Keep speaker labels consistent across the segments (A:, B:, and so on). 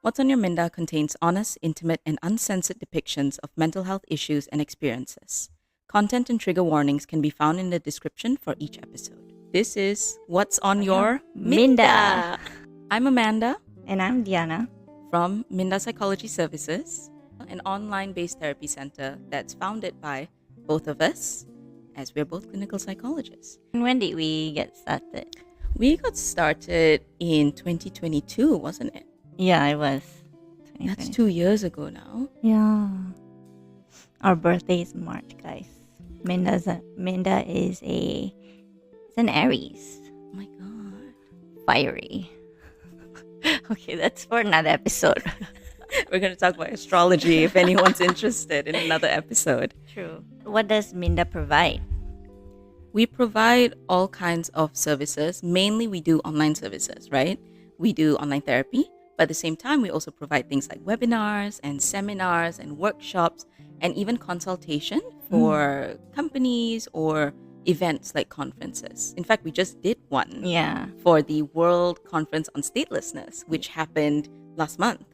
A: What's on Your Minda contains honest, intimate, and uncensored depictions of mental health issues and experiences. Content and trigger warnings can be found in the description for each episode. This is What's on Your Minda. I'm Amanda
B: And I'm Diana.
A: from Minda Psychology Services, an online-based therapy center that's founded by both of us, as we're both clinical psychologists.
B: And when did we get started?
A: We got started in 2022, wasn't it?
B: Yeah, it was.
A: That's 2 years ago now.
B: Yeah. Our birthday is March, guys. Minda is it's an Aries.
A: Oh my god.
B: Fiery. Okay, that's for another episode.
A: We're going to talk about astrology if anyone's interested in another episode.
B: True. What does Minda provide?
A: We provide all kinds of services. Mainly we do online services, right? We do online therapy, but at the same time we also provide things like webinars and seminars and workshops and even consultation for companies or events like conferences. In fact, we just did one for the World Conference on Statelessness, which happened last month.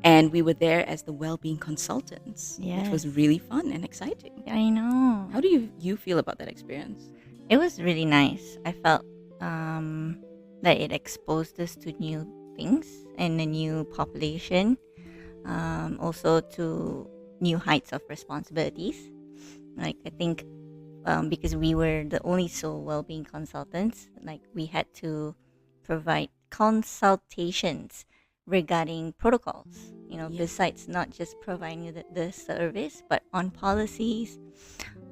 A: And we were there as the well-being consultants, which was really fun and exciting.
B: I know.
A: How do you feel about that experience?
B: It was really nice. I felt that it exposed us to new things and a new population, also to new heights of responsibilities. Like, I think because we were the only sole well-being consultants, like we had to provide consultations regarding protocols, besides not just providing the service, but on policies,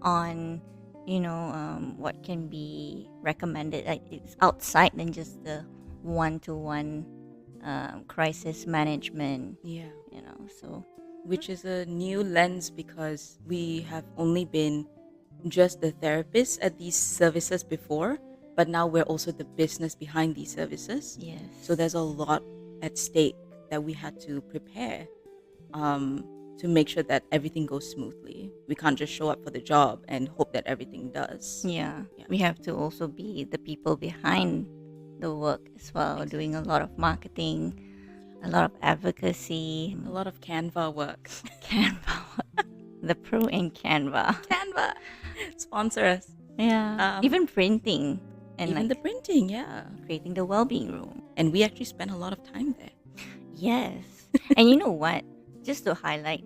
B: on what can be recommended. Like, it's outside than just the one-to-one crisis management. So
A: which is a new lens because we have only been just the therapists at these services before, but now we're also the business behind these services.
B: Yes.
A: So there's a lot at stake that we had to prepare to make sure that everything goes smoothly. We can't just show up for the job and hope that everything does.
B: Yeah. We have to also be the people behind the work as well, doing a lot of marketing, a lot of advocacy,
A: a lot of Canva work.
B: The pro in Canva.
A: Sponsor us.
B: Yeah. Even printing. And
A: even the printing,
B: creating the well-being room.
A: And we actually spent a lot of time there.
B: Yes. And you know what? Just to highlight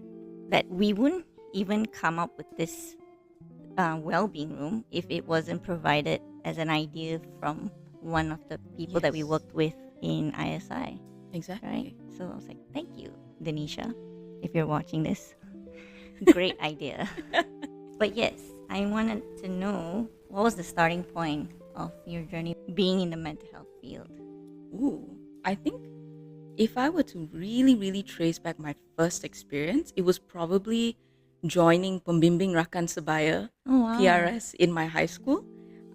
B: that we wouldn't even come up with this well-being room if it wasn't provided as an idea from one of the people that we worked with in ISI.
A: Exactly.
B: Right? So I was like, thank you, Denisha, if you're watching this. Great idea. But yes, I wanted to know, what was the starting point of your journey being in the mental health field?
A: I think if I were to really, really trace back my first experience, it was probably joining Pembimbing Rakan Sebaya, PRS, in my high school.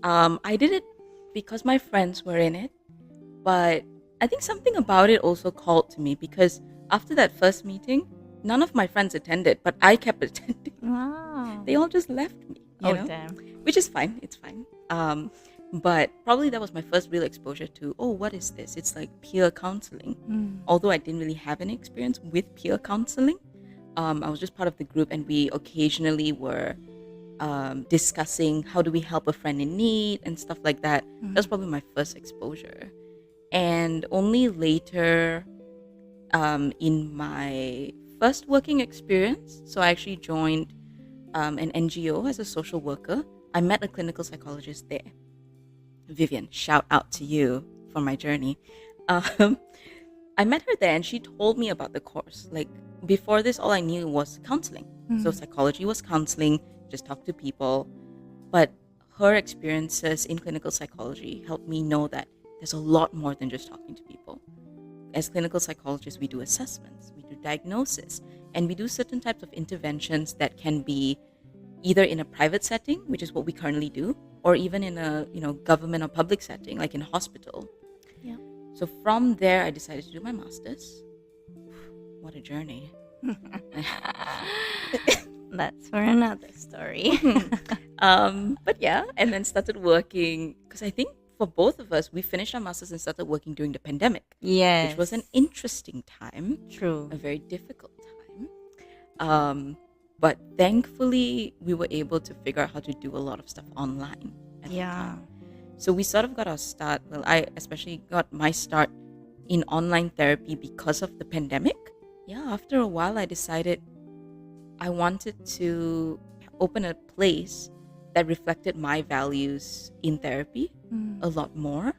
A: I did it because my friends were in it, but I think something about it also called to me because after that first meeting, none of my friends attended, but I kept attending.
B: Wow.
A: They all just left me, you know?
B: Damn.
A: Which is fine. It's fine. But probably that was my first real exposure to, what is this? It's like peer counseling. Although I didn't really have any experience with peer counseling, I was just part of the group, and we occasionally were discussing how do we help a friend in need and stuff like that. That was probably my first exposure. And only later in my first working experience, so I actually joined an NGO as a social worker. I met a clinical psychologist there. Vivian, shout out to you for my journey. I met her there and she told me about the course. Like, before this, all I knew was counseling. So psychology was counseling, just talk to people. But her experiences in clinical psychology helped me know that there's a lot more than just talking to people. As clinical psychologists, we do assessments, we do diagnosis, and we do certain types of interventions that can be either in a private setting, which is what we currently do, or even in a government or public setting, like in a hospital.
B: Yeah.
A: So from there, I decided to do my master's. What a journey.
B: That's for another story.
A: But yeah, and then started working, because I think for both of us, we finished our masters and started working during the pandemic,
B: Yes.
A: which was an interesting time,
B: True.
A: a very difficult time. But thankfully, we were able to figure out how to do a lot of stuff online at the
B: Yeah.
A: time. So we sort of got our start. Well, I especially got my start in online therapy because of the pandemic. Yeah, after a while, I decided I wanted to open a place that reflected my values in therapy a lot more.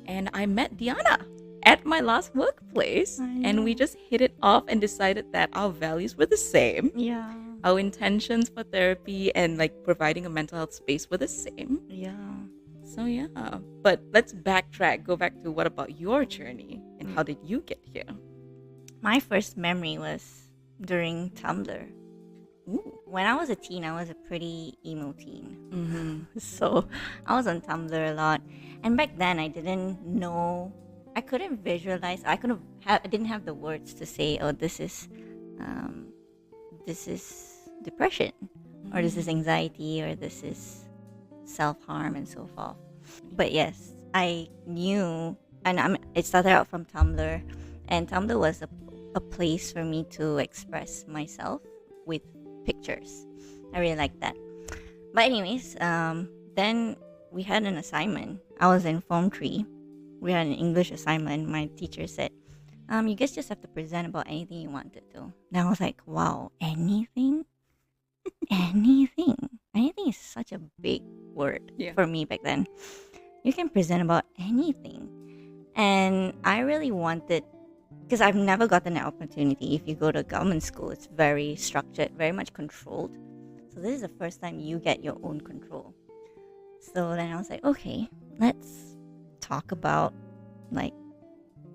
A: And I met Diana at my last workplace, and we just hit it off and decided that our values were the same.
B: Yeah.
A: Our intentions for therapy and like providing a mental health space were the same.
B: Yeah.
A: So yeah, but let's backtrack, go back to what about your journey and how did you get here?
B: My first memory was during Tumblr.
A: Ooh.
B: When I was a teen, I was a pretty emo teen.
A: Mm-hmm.
B: So I was on Tumblr a lot. And back then, I didn't know, I couldn't visualize, I didn't have the words to say, oh, this is depression, or this is anxiety, or this is self-harm, and so forth. But yes, I knew, and it started out from Tumblr, and Tumblr was a place for me to express myself with pictures. I really liked that. But anyways, then we had an assignment. I was in Form 3. We had an English assignment. My teacher said, you guys just have to present about anything you wanted to. And I was like, wow, anything? Anything? Anything is such a big word for me back then. You can present about anything. And I really wanted, because I've never gotten an opportunity. If you go to a government school, it's very structured, very much controlled. So this is the first time you get your own control. So then I was like, okay, let's talk about like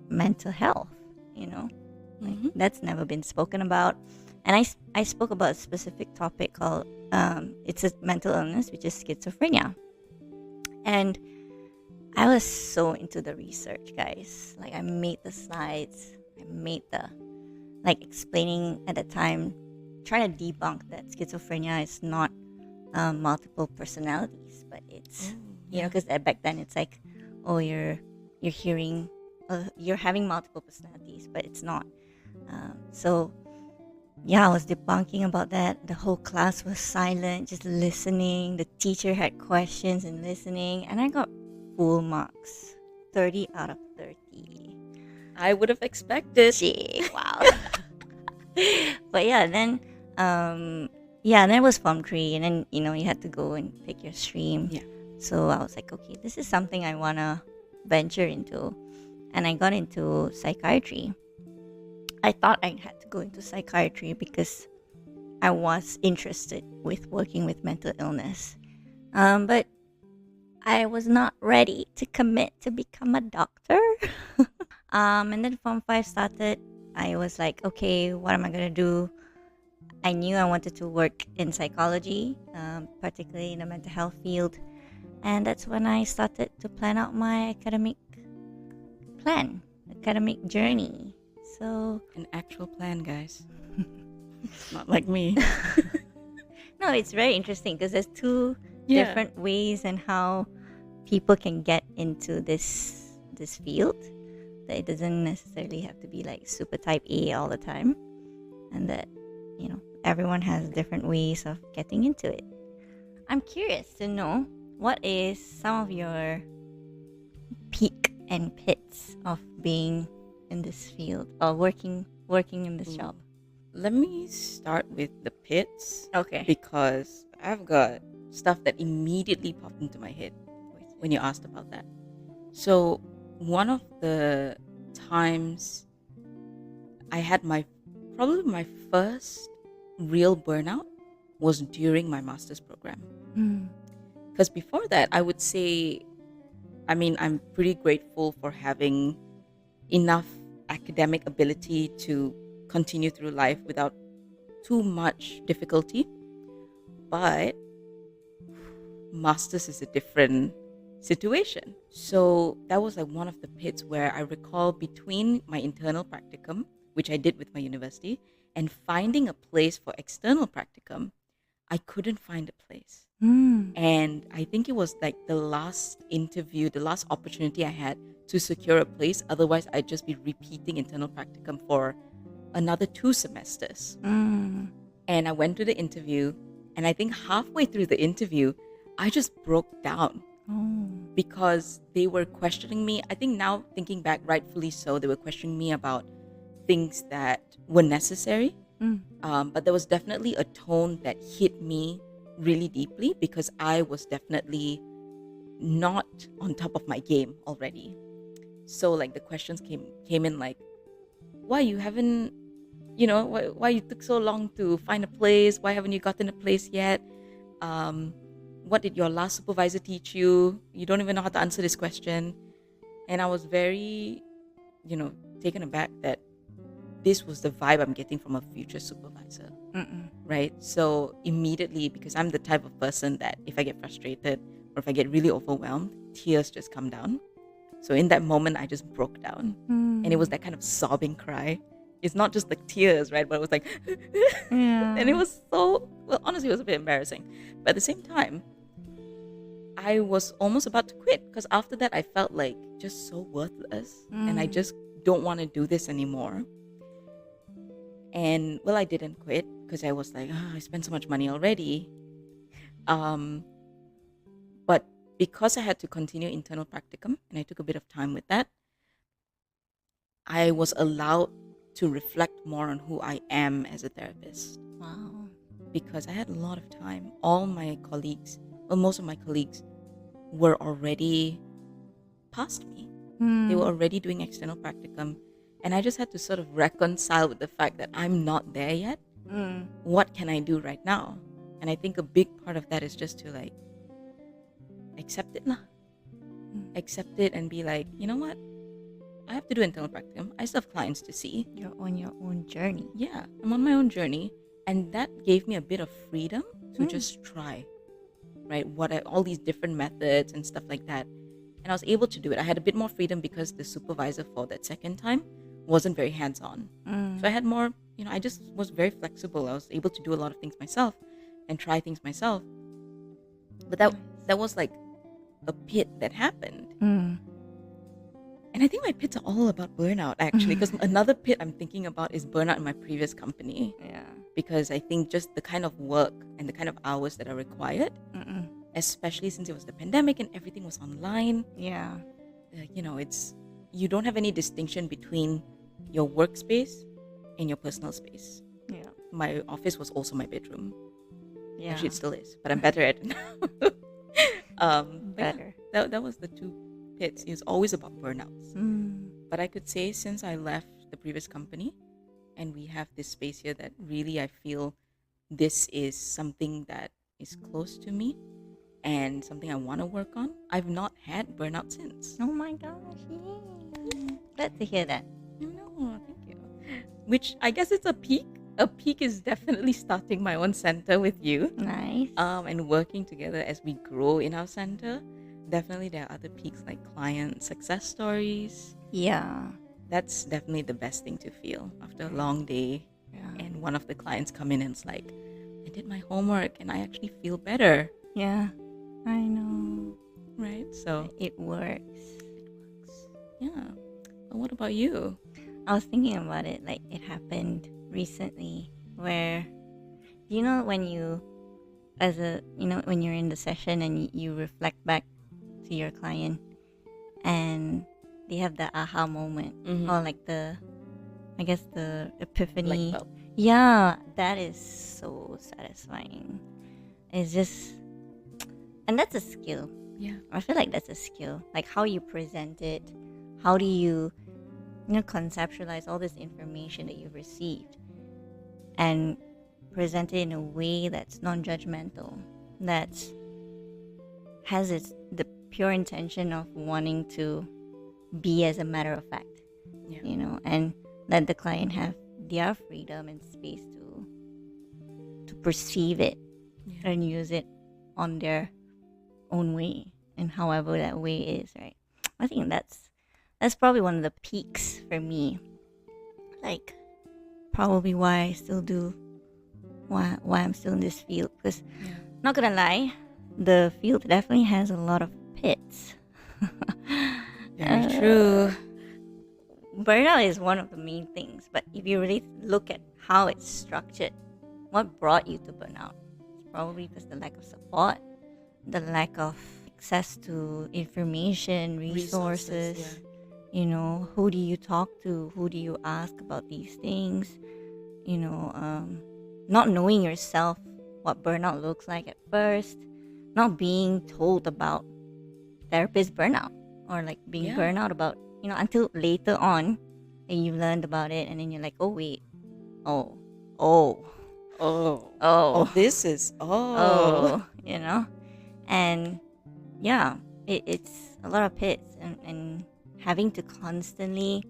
B: mental health, like that's never been spoken about. And I spoke about a specific topic called it's a mental illness, which is schizophrenia. And I was so into the research, guys. Like I made the slides, I made the explaining at the time, trying to debunk that schizophrenia is not multiple personalities, but it's because back then it's like, oh, you're hearing, you're having multiple personalities, but it's not. So I was debunking about that. The whole class was silent, just listening. The teacher had questions and listening, and I got full marks, 30 out of 30.
A: I would have expected.
B: Gee, wow. But then then it was Form 3, and then you had to go and pick your stream. So I was like, okay, this is something I want to venture into. And I got into psychiatry. I thought I had to go into psychiatry because I was interested with working with mental illness. But I was not ready to commit to become a doctor. And then Form 5 started. I was like, okay, what am I going to do? I knew I wanted to work in psychology, particularly in the mental health field. And that's when I started to plan out my academic journey. So
A: An actual plan, guys. Not like me.
B: no, it's very interesting because there's two different ways and how people can get into this field. That it doesn't necessarily have to be like super type A all the time, and that everyone has different ways of getting into it. I'm curious to know, what is some of your peak and pits of being in this field or working in this job?
A: Let me start with the pits.
B: Okay.
A: Because I've got stuff that immediately popped into my head when you asked about that. So one of the times I had probably my first real burnout was during my master's program. Because before that, I would say, I'm pretty grateful for having enough academic ability to continue through life without too much difficulty. But master's is a different situation. So that was like one of the pits where I recall between my internal practicum, which I did with my university, and finding a place for external practicum, I couldn't find a place.
B: Mm.
A: And I think it was like the last interview, the last opportunity I had to secure a place. Otherwise, I'd just be repeating internal practicum for another 2 semesters.
B: Mm.
A: And I went to the interview, and I think halfway through the interview, I just broke down
B: Oh.
A: because they were questioning me. I think now, thinking back, rightfully so, they were questioning me about things that were necessary.
B: Mm.
A: But there was definitely a tone that hit me really deeply because I was definitely not on top of my game already. So like the questions came in like, why you haven't, why you took so long to find a place? Why haven't you gotten a place yet? What did your last supervisor teach you? You don't even know how to answer this question. And I was very, taken aback that this was the vibe I'm getting from a future supervisor.
B: Mm-mm.
A: Right? So immediately, because I'm the type of person that if I get frustrated or if I get really overwhelmed, tears just come down. So in that moment, I just broke down.
B: Mm.
A: And it was that kind of sobbing cry. It's not just like tears, right? But it was like,
B: Yeah.
A: and it was so, well, honestly, it was a bit embarrassing. But at the same time, I was almost about to quit because after that, I felt like just so worthless. And I just don't want to do this anymore. And well, I didn't quit because I was like, I spent so much money already. But because I had to continue internal practicum and I took a bit of time with that, I was allowed to reflect more on who I am as a therapist.
B: Wow.
A: Because I had a lot of time. All my colleagues, well, most of my colleagues were already past me. They were already doing external practicum. And I just had to sort of reconcile with the fact that I'm not there yet. What can I do right now? And I think a big part of that is just to like accept it lah. Accept it and be like, you know what? I have to do internal practicum. I still have clients to see.
B: You're on your own journey.
A: Yeah, I'm on my own journey. And that gave me a bit of freedom to just try, right? All these different methods and stuff like that. And I was able to do it. I had a bit more freedom because the supervisor for that second time wasn't very hands-on. So I had more, I just was very flexible. I was able to do a lot of things myself and try things myself. But that was like a pit that happened. And I think my pits are all about burnout, actually, because another pit I'm thinking about is burnout in my previous company.
B: Yeah. Because
A: Because I think just the kind of work and the kind of hours that are required, especially since it was the pandemic and everything was online,
B: yeah.
A: You don't have any distinction between your workspace and your personal space.
B: Yeah.
A: My office was also my bedroom.
B: Yeah.
A: Actually, it still is, but I'm better at it now. But yeah,
B: Better.
A: that was the two pits. It was always about burnouts. But I could say since I left the previous company and we have this space here that really I feel this is something that is close to me and something I want to work on, I've not had burnout since.
B: Oh my gosh. Yay. Glad to hear that.
A: No, thank you. Which I guess it's a peak. A peak is definitely starting my own center with you.
B: Nice.
A: And working together as we grow in our center. Definitely there are other peaks like client success stories.
B: Yeah.
A: That's definitely the best thing to feel after a long day.
B: Yeah.
A: And one of the clients come in and it's like, I did my homework and I actually feel better.
B: Yeah. I know.
A: Right? So
B: It works.
A: yeah. But what about you?
B: I was thinking about it, like it happened recently where when you when you're in the session and you reflect back to your client and they have the aha moment or like the epiphany.
A: Light bulb.
B: Yeah, that is so satisfying. It's just, and that's a skill.
A: Yeah.
B: I feel like that's a skill. Like how you present it, how do you conceptualize all this information that you've received and present it in a way that's non-judgmental, that has the pure intention of wanting to be as a matter of fact.
A: Yeah.
B: And let the client have their freedom and space to perceive it and use it on their own way and however that way is, right? I think that's probably one of the peaks for me. Like probably why I still do why I'm still in this field. Because not gonna lie, the field definitely has a lot of pits.
A: Very true.
B: Burnout is one of the main things, but if you really look at how it's structured, what brought you to burnout? It's probably because the lack of support, the lack of access to information, resources. You know, who do you talk to? Who do you ask about these things? You know, not knowing yourself, what burnout looks like at first, not being told about therapist burnout, or like being burnout about, you know, until later on and you learned about it, and then you're like, oh wait, oh,
A: this is
B: you know. And yeah, it's a lot of pits, and having to constantly,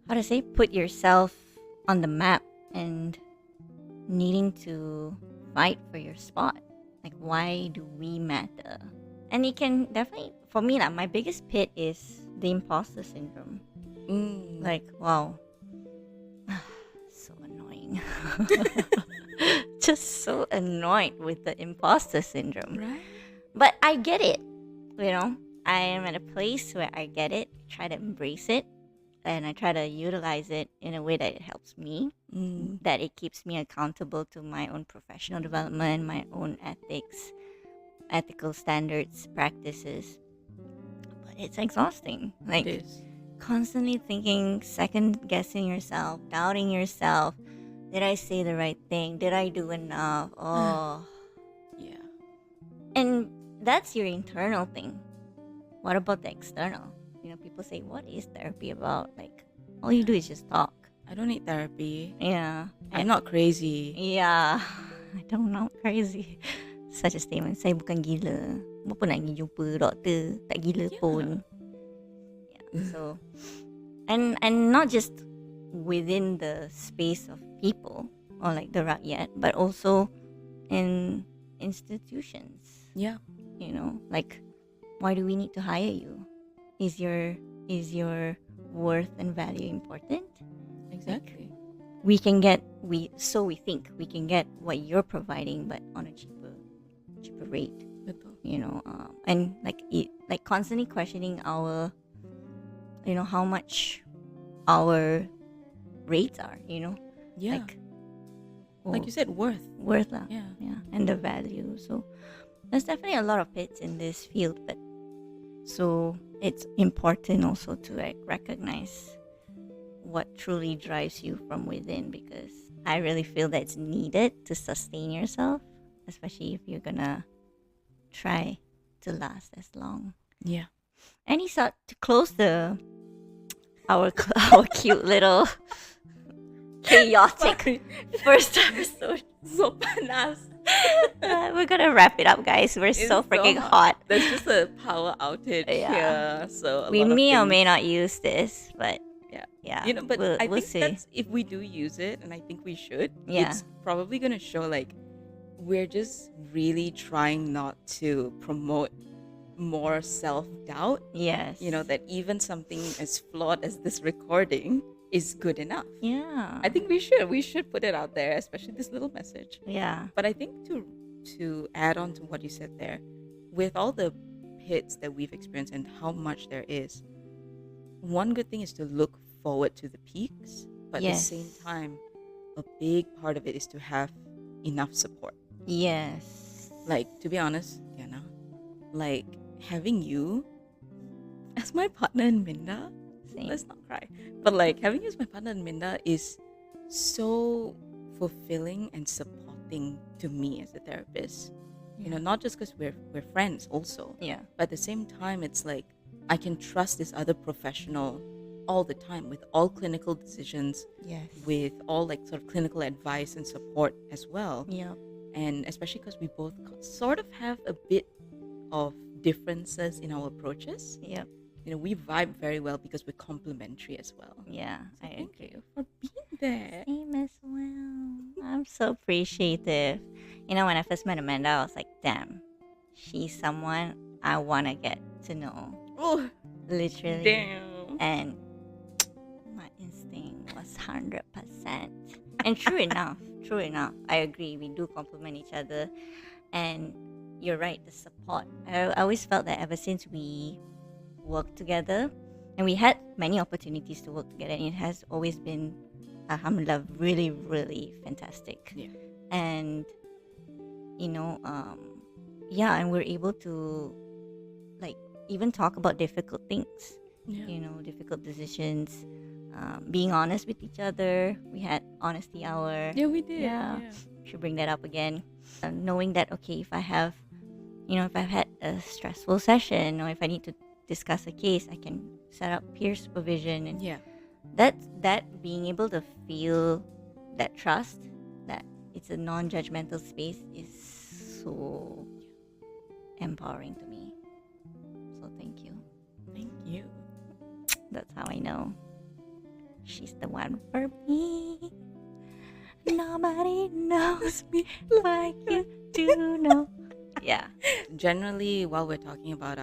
B: how to say, put yourself on the map, and needing to fight for your spot. Like, why do we matter? And it can definitely, for me, like, my biggest pit is the imposter syndrome. Like, wow, so annoying. Just so annoyed with the imposter syndrome.
A: Right.
B: But I get it, you know. I am at a place where I get it, try to embrace it, and I try to utilize it in a way that it helps me, that it keeps me accountable to my own professional development, my own ethics, ethical standards, practices. But it's exhausting. Like,
A: It is.
B: constantly thinking, second guessing yourself, doubting yourself. Did I say the right thing? Did I do enough? Oh.
A: Yeah.
B: And that's your internal thing. What about the external? You know, people say, what is therapy about? Like, all you do is just talk.
A: I don't need therapy.
B: Yeah.
A: I'm not crazy.
B: Yeah. I don't know, crazy. Such a statement. Saya bukan gila. Apa nak pergi jumpa doktor? Tak gila pun. Yeah. So, and not just within the space of people or like the rakyat, but also in institutions.
A: Yeah.
B: You know, like, why do we need to hire you? Is your worth and value important?
A: Exactly.
B: We think we can get what you're providing, but on a cheaper rate. You know, and like constantly questioning our, you know, how much our rates are. You know,
A: Yeah. Like you said, worth lah.
B: Yeah, and the value. So there's definitely a lot of pits in this field, but so it's important also to like recognize what truly drives you from within, because I really feel that it's needed to sustain yourself, especially if you're gonna try to last as long.
A: Yeah.
B: Any thought to close our cute little chaotic first episode?
A: So panas.
B: We're gonna wrap it up, guys. We're so freaking hot.
A: There's just a power outage here, so
B: we may or may not use this, but yeah,
A: you know. But
B: we'll
A: I think
B: see.
A: that's, if we do use it, and I think we should.
B: Yeah.
A: It's probably gonna show like we're just really trying not to promote more self-doubt.
B: Yes.
A: You know, that even something as flawed as this recording is good enough.
B: Yeah.
A: I think we should put it out there, especially this little message.
B: Yeah.
A: But I think to add on to what you said there, with all the hits that we've experienced and how much there is, one good thing is to look forward to the peaks, but at the same time, a big part of it is to have enough support.
B: Yes.
A: Like, to be honest, Diana, like having you as my partner in Minda, let's not cry, but like having you as my partner in Minda is so fulfilling and supporting to me as a therapist. You know, not just because we're friends also.
B: Yeah.
A: But at the same time, it's like I can trust this other professional all the time with all clinical decisions.
B: Yes.
A: With all like sort of clinical advice and support as well.
B: Yeah.
A: And especially because we both sort of have a bit of differences in our approaches.
B: Yeah.
A: You know, we vibe very well because we're complementary as well.
B: Yeah,
A: So
B: I
A: thank
B: agree.
A: you for being there.
B: Same as well. I'm so appreciative. You know, when I first met Amanda, I was like, damn, she's someone I want to get to know.
A: Oh,
B: Literally.
A: damn.
B: And my instinct was 100%. And true enough. true enough. I agree. We do complement each other, and you're right. The support. I always felt that ever since we worked together, and we had many opportunities to work together, and it has always been, alhamdulillah, really, really fantastic.
A: Yeah.
B: And you know, yeah, and we're able to like even talk about difficult things.
A: Yeah.
B: You know, difficult decisions. Being honest with each other. We had honesty hour.
A: Yeah, we did.
B: Yeah. Should bring that up again. Knowing that, okay, if I have, if I've had a stressful session or if I need to discuss a case, I can set up peer supervision, and
A: Yeah.
B: that being able to feel that trust, that it's a non-judgmental space, is so empowering to me. So thank you.
A: Thank you.
B: That's how I know she's the one for me. Nobody knows me like you do know. Yeah.
A: Generally, while we're talking about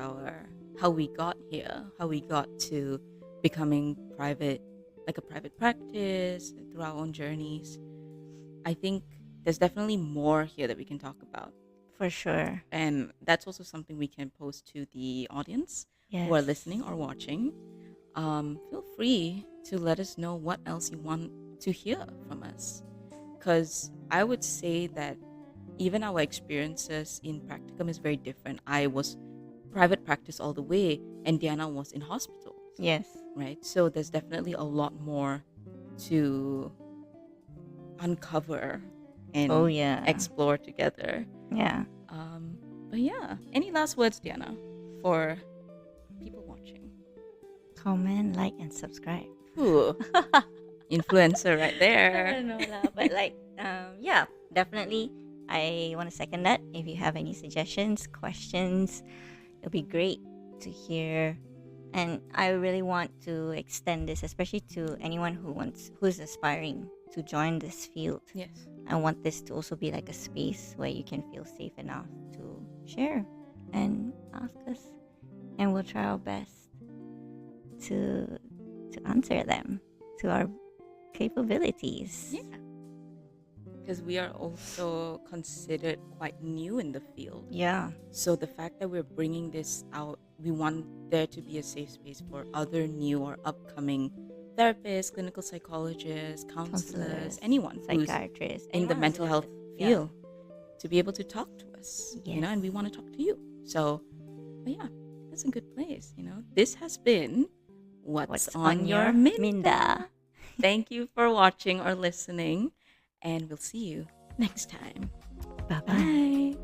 A: how we got here, how we got to becoming private, like a private practice through our own journeys, I think there's definitely more here that we can talk about.
B: For sure.
A: And that's also something we can post to the audience
B: Yes.
A: who are listening or watching. Feel free to let us know what else you want to hear from us. Because I would say that even our experiences in practicum is very different. I was private practice all the way, and Diana was in hospital.
B: Yes.
A: Right? So there's definitely a lot more to uncover and
B: Oh yeah.
A: explore together.
B: Yeah.
A: But yeah, any last words, Diana, for people watching?
B: Comment, like, and subscribe.
A: Ooh, influencer right
B: I
A: there.
B: don't know lah, but yeah, definitely. I want to second that. If you have any suggestions, questions, it'll be great to hear. And I really want to extend this, especially to anyone who's aspiring to join this field.
A: Yes.
B: I want this to also be like a space where you can feel safe enough to share and ask us, and we'll try our best to answer them to our capabilities.
A: Yeah. Because we are also considered quite new in the field.
B: Yeah.
A: So the fact that we're bringing this out, we want there to be a safe space for other new or upcoming therapists, clinical psychologists, counselors, anyone who's
B: psychiatrists,
A: in the
B: anyone
A: mental
B: who's
A: health
B: in the-
A: field to be able to talk to us,
B: Yes.
A: and we want to talk to you. So, but yeah, that's a good place, This has been What's on Your Minda. Thank you for watching or listening, and we'll see you next time.
B: Bye bye.
A: Bye.